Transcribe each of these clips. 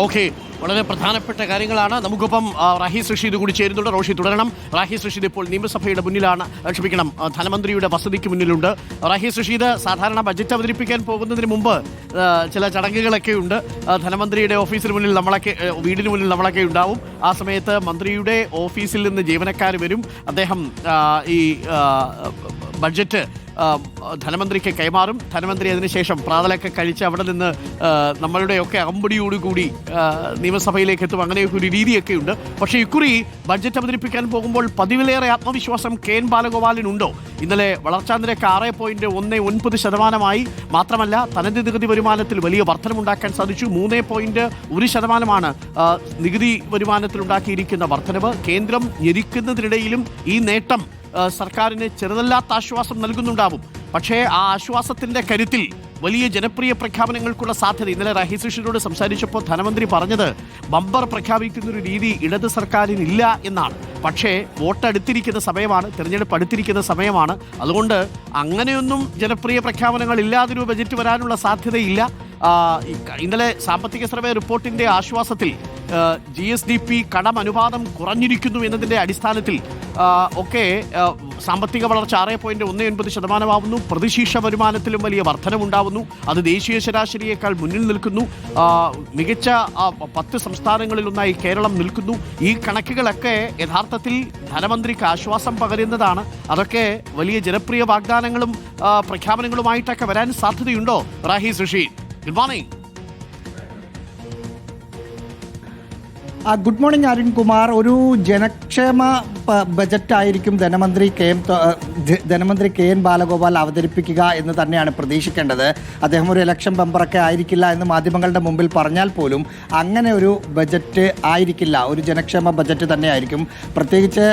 Okay, വളരെ പ്രധാനപ്പെട്ട കാര്യങ്ങളാണ്. നമുക്കൊപ്പം റാഹിസ് റഷീദ് കൂടി ചേരുന്നുണ്ട്. റോഷി തുടരണം. റാഹിസ് റഷീദ് ഇപ്പോൾ നിയമസഭയുടെ മുന്നിലാണ്, ക്ഷമിക്കണം, ധനമന്ത്രിയുടെ വസതിക്ക് മുന്നിലുണ്ട്. റാഹിസ് റഷീദ്, സാധാരണ ബജറ്റ് അവതരിപ്പിക്കാൻ പോകുന്നതിന് മുമ്പ് ചില ചടങ്ങുകളൊക്കെ ഉണ്ട്. ധനമന്ത്രിയുടെ ഓഫീസിന് മുന്നിൽ വീടിന് മുന്നിൽ നമ്മളൊക്കെ ഉണ്ടാവും. ആ സമയത്ത് മന്ത്രിയുടെ ഓഫീസിൽ നിന്ന് ജീവനക്കാർ വരും. അദ്ദേഹം ഈ ബഡ്ജറ്റ് ധനമന്ത്രിക്ക് കൈമാറും. ധനമന്ത്രി അതിനുശേഷം പ്രാതലൊക്കെ കഴിച്ച് അവിടെ നിന്ന് നമ്മളുടെയൊക്കെ അകമ്പടിയോടുകൂടി നിയമസഭയിലേക്ക് എത്തും. അങ്ങനെയൊക്കെ ഒരു രീതിയൊക്കെ ഉണ്ട്. പക്ഷേ ഇക്കുറി ബഡ്ജറ്റ് അവതരിപ്പിക്കാൻ പോകുമ്പോൾ പതിവിലേറെ ആത്മവിശ്വാസം കെ.എൻ. ബാലഗോപാലിനുണ്ടോ? ഇന്നലെ വളർച്ചാ നിരക്ക് 6.19% മാത്രമല്ല, തനത് നികുതി വരുമാനത്തിൽ വലിയ വർധനമുണ്ടാക്കാൻ സാധിച്ചു. 3.1% നികുതി വരുമാനത്തിൽ ഉണ്ടാക്കിയിരിക്കുന്ന വർധനവ്. കേന്ദ്രം ഞെരിക്കുന്നതിനിടയിലും ഈ നേട്ടം സർക്കാരിന് ചെറുതല്ലാത്ത ആശ്വാസം നൽകുന്നുണ്ടാവും. പക്ഷേ ആ ആശ്വാസത്തിൻ്റെ കരുത്തിൽ വലിയ ജനപ്രിയ പ്രഖ്യാപനങ്ങൾക്കുള്ള സാധ്യത. ഇന്നലെ റാഹിസ് റഷീദിനോട് സംസാരിച്ചപ്പോൾ ധനമന്ത്രി പറഞ്ഞത് ബമ്പർ പ്രഖ്യാപിക്കുന്നൊരു രീതി ഇടത് സർക്കാരിനില്ല എന്നാണ്. പക്ഷേ വോട്ടടുത്തിരിക്കുന്ന സമയമാണ്, തിരഞ്ഞെടുപ്പ് അടുത്തിരിക്കുന്ന സമയമാണ്. അതുകൊണ്ട് അങ്ങനെയൊന്നും ജനപ്രിയ പ്രഖ്യാപനങ്ങൾ ഇല്ലാതൊരു ബജറ്റ് വരാനുള്ള സാധ്യതയില്ല. ഇന്നലെ സാമ്പത്തിക സർവേ റിപ്പോർട്ടിൻ്റെ ആശ്വാസത്തിൽ GSDP കടം അനുപാതം കുറഞ്ഞിരിക്കുന്നു എന്നതിൻ്റെ അടിസ്ഥാനത്തിൽ ഒക്കെ സാമ്പത്തിക വളർച്ച 6.19% പ്രതിശീർഷ വരുമാനത്തിലും വലിയ വർധനമുണ്ടാവുന്നു. അത് ദേശീയ ശരാശരിയേക്കാൾ മുന്നിൽ നിൽക്കുന്നു. മികച്ച 10 സംസ്ഥാനങ്ങളിലൊന്നായി കേരളം നിൽക്കുന്നു. ഈ കണക്കുകളൊക്കെ യഥാർത്ഥത്തിൽ ധനമന്ത്രിക്ക് ആശ്വാസം പകരുന്നതാണ്. അതൊക്കെ വലിയ ജനപ്രിയ വാഗ്ദാനങ്ങളും പ്രഖ്യാപനങ്ങളുമായിട്ടൊക്കെ വരാൻ സാധ്യതയുണ്ടോ? Rahis Rasheed, good morning. Good morning Arunkumar. ഒരു ജനക്ഷേമ ബജറ്റായിരിക്കും ധനമന്ത്രി കെ.എൻ. ബാലഗോപാൽ അവതരിപ്പിക്കുക എന്ന് തന്നെയാണ് പ്രതീക്ഷിക്കേണ്ടത്. അദ്ദേഹം ഒരു ഇലക്ഷൻ ബമ്പറൊക്കെ ആയിരിക്കില്ല എന്ന് മാധ്യമങ്ങളുടെ മുമ്പിൽ പറഞ്ഞാൽ പോലും അങ്ങനെ ഒരു ബജറ്റ് ആയിരിക്കില്ല, ഒരു ജനക്ഷേമ ബജറ്റ് തന്നെയായിരിക്കും. പ്രത്യേകിച്ച്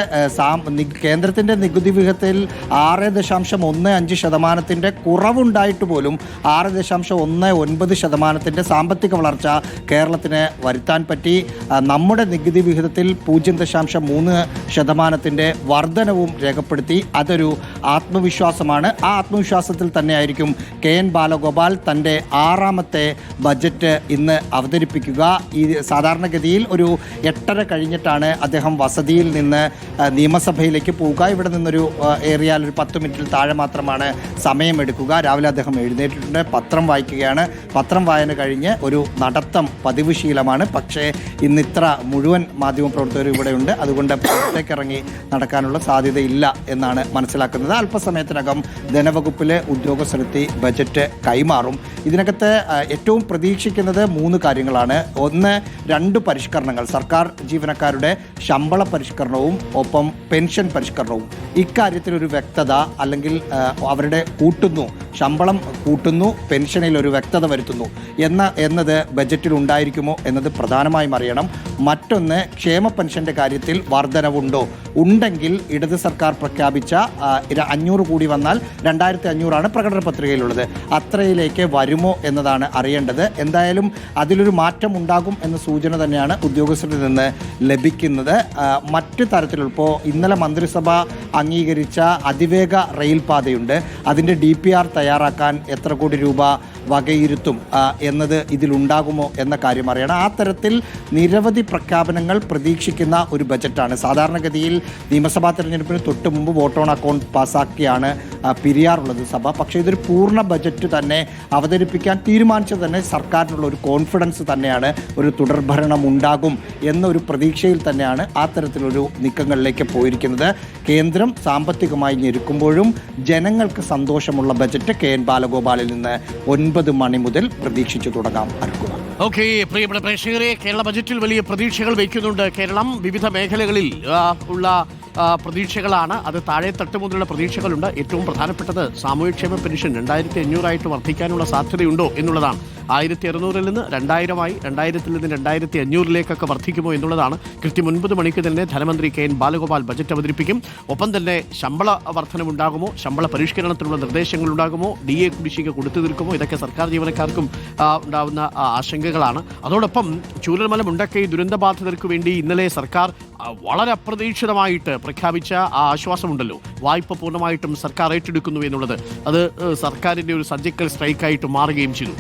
കേന്ദ്രത്തിൻ്റെ നികുതി വിഹിതത്തിൽ 6.15% കുറവുണ്ടായിട്ട് പോലും 6.19% സാമ്പത്തിക വളർച്ച കേരളത്തിന് വരുത്താൻ പറ്റി. നമ്മുടെ നികുതി വിഹിതത്തിൽ 0.3% വർധനവും രേഖപ്പെടുത്തി. അതൊരു ആത്മവിശ്വാസമാണ്. ആ ആത്മവിശ്വാസത്തിൽ തന്നെയായിരിക്കും കെ.എൻ. ബാലഗോപാൽ തൻ്റെ 6ാമത്തെ ബജറ്റ് ഇന്ന് അവതരിപ്പിക്കുക. ഈ സാധാരണഗതിയിൽ ഒരു 8:30 കഴിഞ്ഞിട്ടാണ് അദ്ദേഹം വസതിയിൽ നിന്ന് നിയമസഭയിലേക്ക് പോവുക. ഇവിടെ നിന്നൊരു ഏറിയാൽ ഒരു 10 മിനിറ്റിൽ താഴെ മാത്രമാണ് സമയമെടുക്കുക. രാവിലെ അദ്ദേഹം എഴുന്നേറ്റിട്ടുണ്ട്, പത്രം വായിക്കുകയാണ്. പത്രം വായന കഴിഞ്ഞ് ഒരു നടത്തം പതിവ് ശീലമാണ്. പക്ഷേ ഇന്ന് ഇത്ര മുഴുവൻ മാധ്യമപ്രവർത്തകരും ഇവിടെയുണ്ട്. അതുകൊണ്ട് പുറത്തേക്കിറങ്ങി നടക്കാനുള്ള സാധ്യതയില്ല എന്നാണ് മനസ്സിലാക്കുന്നത്. അല്പസമയത്തിനകം ധനവകുപ്പിലെ ഉദ്യോഗസ്ഥരെത്തി ബജറ്റ് കൈമാറും. ഇതിനകത്ത് ഏറ്റവും പ്രതീക്ഷിക്കുന്നത് 3 കാര്യങ്ങളാണ്. ഒന്ന്, 2 പരിഷ്കരണങ്ങൾ, സർക്കാർ ജീവനക്കാരുടെ ശമ്പള പരിഷ്കരണവും ഒപ്പം പെൻഷൻ പരിഷ്കരണവും. ഇക്കാര്യത്തിൽ ഒരു വ്യക്തത, അല്ലെങ്കിൽ അവരുടെ ശമ്പളം കൂട്ടുന്നു, പെൻഷനിൽ ഒരു വ്യക്തത വരുത്തുന്നു എന്നത് ബജറ്റിൽ ഉണ്ടായിരിക്കുമോ എന്നത് പ്രധാനമായും അറിയണം. മറ്റൊന്ന്, ക്ഷേമ പെൻഷൻ്റെ കാര്യത്തിൽ വർധനവുണ്ടോ? ഉണ്ടെങ്കിൽ ഇടത് സർക്കാർ പ്രഖ്യാപിച്ച 500 കൂടി വന്നാൽ 2500 പ്രകടന പത്രികയിലുള്ളത്, അത്രയിലേക്ക് വരുമോ എന്നതാണ് അറിയേണ്ടത്. എന്തായാലും അതിലൊരു മാറ്റം ഉണ്ടാകും എന്ന സൂചന തന്നെയാണ് ഉദ്യോഗസ്ഥരിൽ നിന്ന് ലഭിക്കുന്നത്. മറ്റ് തരത്തിലുള്ള ഇപ്പോൾ ഇന്നലെ മന്ത്രിസഭ അംഗീകരിച്ച അതിവേഗ റെയിൽ പാതയുണ്ട്. അതിൻ്റെ DPR തയ്യാറാക്കാൻ എത്ര കോടി രൂപ വകയിരുത്തും എന്നത് ഇതിലുണ്ടാകുമോ എന്ന കാര്യം അറിയണം. ആ തരത്തിൽ നിരവധി പ്രഖ്യാപനങ്ങൾ പ്രതീക്ഷിക്കുന്ന ഒരു ബജറ്റാണ്. സാധാരണഗതിയിൽ നിയമസഭാ തെരഞ്ഞെടുപ്പിന് തൊട്ട് മുമ്പ് വോട്ട് ഓൺ അക്കൗണ്ട് പാസ്സാക്കിയാണ് പിരിയാറുള്ളത് സഭ. പക്ഷേ ഇതൊരു പൂർണ്ണ ബജറ്റ് തന്നെ അവതരിപ്പിക്കാൻ തീരുമാനിച്ചത് തന്നെ സർക്കാരിനുള്ള ഒരു കോൺഫിഡൻസ് തന്നെയാണ്. ഒരു തുടർഭരണം ഉണ്ടാകും എന്നൊരു പ്രതീക്ഷയിൽ തന്നെയാണ് ആ തരത്തിലൊരു നീക്കങ്ങളിലേക്ക് പോയിരിക്കുന്നത്. കേന്ദ്രം സാമ്പത്തികമായി ഞെരുക്കുമ്പോഴും ജനങ്ങൾക്ക് സന്തോഷമുള്ള ബജറ്റ് കെ.എൻ. ബാലഗോപാലിൽ നിന്ന് 9 മണി മുതൽ പ്രതീക്ഷിച്ചു തുടങ്ങാം. ഓക്കെ, പ്രിയപ്പെട്ട പ്രേക്ഷകരെ, കേരള ബജറ്റിൽ വലിയ പ്രതീക്ഷകൾ വയ്ക്കുന്നുണ്ട് കേരളം. വിവിധ മേഖലകളിൽ ഉള്ള പ്രതീക്ഷകളാണ്. അത് താഴെ തട്ട് മുതലുള്ള പ്രതീക്ഷകളുണ്ട്. ഏറ്റവും പ്രധാനപ്പെട്ടത് സാമൂഹ്യക്ഷേമ പെൻഷൻ 2500 വർദ്ധിക്കാനുള്ള സാധ്യതയുണ്ടോ എന്നുള്ളതാണ്. 1600 നിന്ന് 2000 2000 നിന്ന് 2500 വർദ്ധിക്കുമോ എന്നുള്ളതാണ്. കൃത്യം 9 മണിക്ക് തന്നെ ധനമന്ത്രി കെ.എൻ. ബാലഗോപാൽ ബജറ്റ് അവതരിപ്പിക്കും. ഒപ്പം തന്നെ ശമ്പള വർധനമുണ്ടാകുമോ, ശമ്പള പരിഷ്കരണത്തിനുള്ള നിർദ്ദേശങ്ങൾ ഉണ്ടാകുമോ, DA കുടിശ്ശിക കൊടുത്തു തീർക്കുമോ, ഇതൊക്കെ സർക്കാർ ജീവനക്കാർക്കും ഉണ്ടാകുന്ന ആശങ്കകളാണ്. അതോടൊപ്പം ചൂരൽമല മുണ്ടക്കൈ ദുരന്തബാധിതർക്ക് വേണ്ടി ഇന്നലെ സർക്കാർ വളരെ അപ്രതീക്ഷിതമായിട്ട് പ്രഖ്യാപിച്ച ആ ആശ്വാസമുണ്ടല്ലോ, വായ്പ പൂർണ്ണമായിട്ടും സർക്കാർ ഏറ്റെടുക്കുന്നു എന്നുള്ളത്, അത് സർക്കാരിൻ്റെ ഒരു സർജിക്കൽ സ്ട്രൈക്കായിട്ട് മാറുകയും ചെയ്തു.